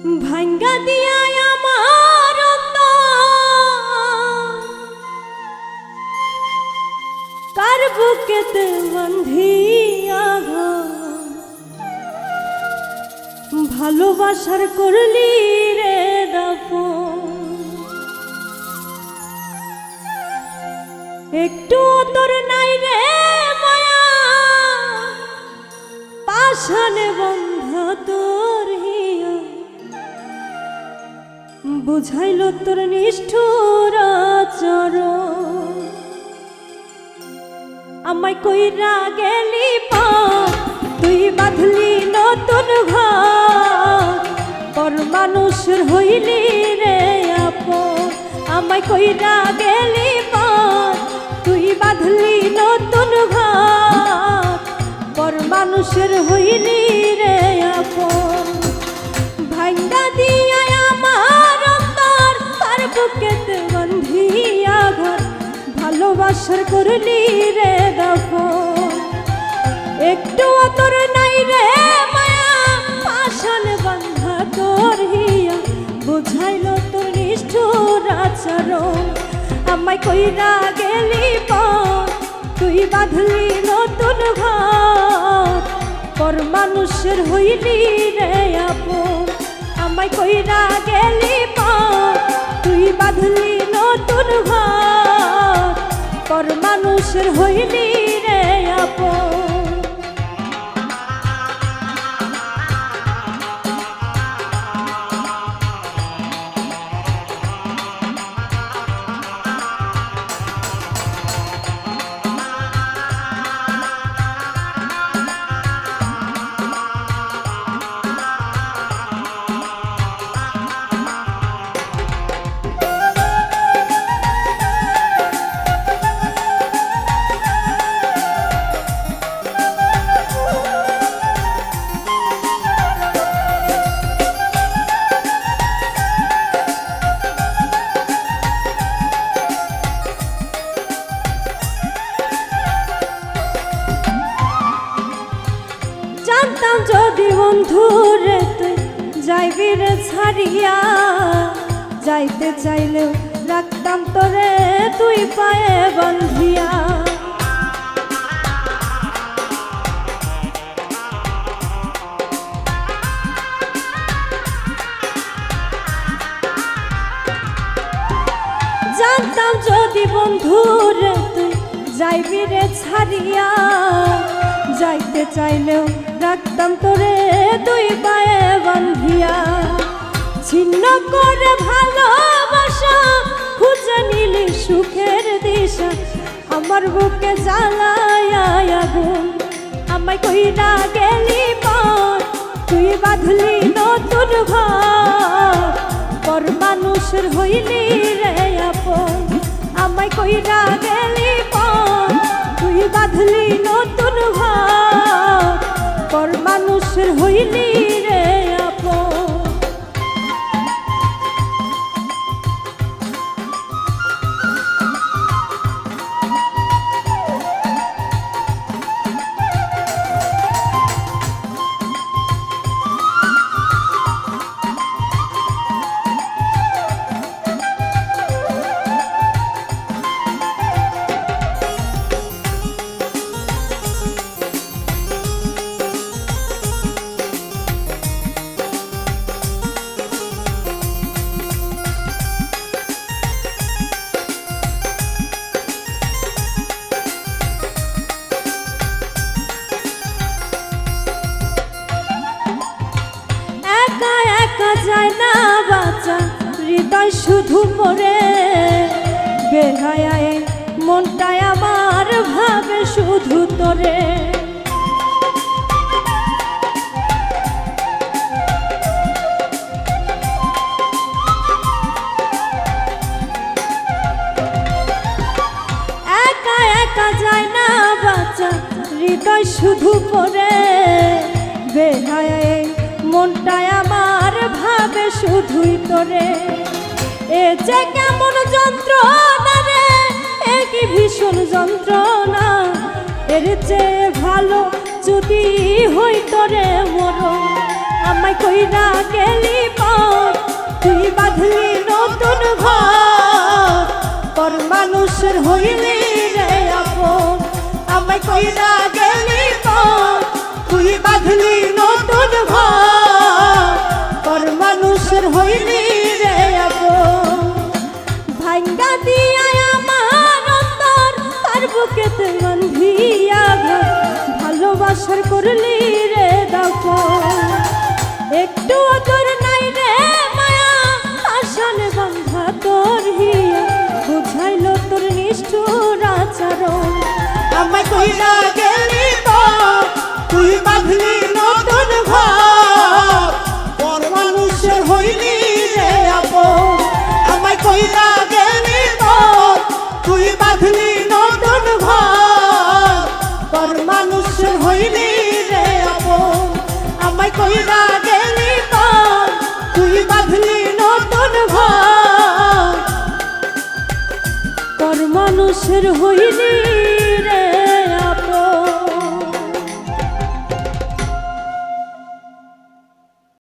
ভাঙ্গা দিয়া আমার কার বুকেতে বান্ধিয়া ভালোবাসার করলি রে দাফন। একটু তোর নাই রে মায়া পাশানে বন্ধা তোর হিয়া বুঝাইল তোর নিষ্ঠুর আচরণ। আমায় কইরা গেলি পা তুই বাঁধলি নতুন ঘর পর মানুষের হইলি রে আপন। আমায় কইরা গেলি পা তুই বাঁধলি নতুন ঘর পর মানুষের হইলি রে আপন। ভাঙ্গা দিয়া আমার অন্তর তার বুকেতে বান্ধিয়া ঘর ভালোবাসার করলি রে দাফন। একটু তোর নাই রে মায়া পাশান বান্ধা তোর হিয়া বুঝাইল তোর নিষ্ঠুর আচরণ। আমায় কইরা গেলি পর তুই বাঁধলি নতুন ঘর পর মানুষের হইলি রে আপন। আমায় কইরা গেলি পর তুই বাঁধলি নতুন ঘর পর মানুষের হইলি রে আপন। জানতাম যদি বন্ধুরে তুই যাইবি রে ছাড়িয়া যাইতে চাইলেও রাখতাম তোরে তুই পায়ে বান্ধিয়া। জানতাম যদি বন্ধুরে তুই যাইবি রে ছাড়িয়া যাইতে চাইলেও রাখতাম তোরে দুই পায়ে বান্ধিয়া। ছিন্ন করে ভালোবাসা খুঁজে নিলি সুখের দিশা আমার বুকে জ্বালায় আগুন। আমায় কইরা গেলি পর তুই বাঁধলি নতুন ঘর পর মানুষের হইলি রে আপন। আমায় কইরা গেলি পর তুই বাঁধলি নতুন ঘর পর মানুষের হইলি রে আপন। যায় না বাঁচা হৃদয় শুধু পড়ে বেহায়ায় মনটায় আমার ভাবে শুধু তোরে। একা একা যায় না বাঁচা হৃদয় শুধু পড়ে বেহায়ায় মনটায় আমার ভাবে শুধুই তোরে। এ যে কেমন যন্ত্রণা রে এ কি ভীষণ যন্ত্রণা এর চেয়ে ভালো যদি হইতো রে মরণ। আমায় কইরা গেলি পা হইলি রে আপন ভাঙ্গা দিয়া আমার অন্তর তার বুকেতে বান্ধিয়া ঘর ভালোবাসার করলি রে দখল একটু তোর নাই রে মায়া আসলে বান্ধা তোর হিয়া বুঝাইল তোর নিষ্ঠুর আচরণ আমায় কইরা গেলি তো তুই বাঁধলি নতুন ঘর পর মানুষের হইলি রে আপন আমায় কইরা গেলি তো তুই বাঁধলি নতুন ঘর পর মানুষের হইলি রে আপন আমায় কইরা গেলি তো তুই বাঁধলি নতুন ঘর তোর মানুষের হইলি